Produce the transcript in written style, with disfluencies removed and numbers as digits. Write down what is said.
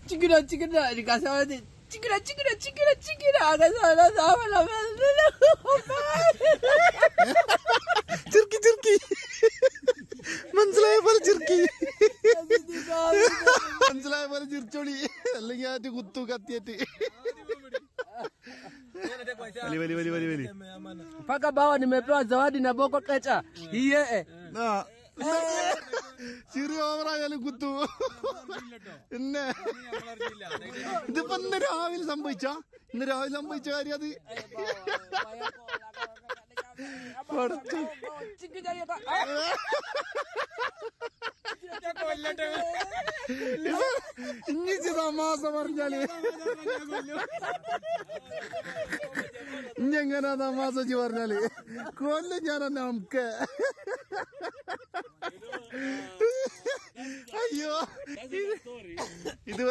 Cikira, dikasih cikira. Agak salah sama nama. Cirki. മനസ്സിലായ പോലെ ചിർക്കി മനസ്സിലായ പോലെ ചിരിച്ചോളി അല്ലെങ്കിൽ ആറ്റ് കുത്തു കത്തിയേറ്റ് വലി Mpaka bawa nimepewa zawadi na Boko Kecha. Iye. ചിരി ഓവറായാലും കുത്തു പിന്നെ ഇതിപ്പോ ഇന്ന് രാവിലെ സംഭവിച്ച കാര്യം അത് ഇനി തമാസ പറഞ്ഞാല് ഇനി എങ്ങനെ തമാസ പറഞ്ഞാല് കൊല്ലം ഞാൻ നമുക്ക് അയ്യോ ഇത്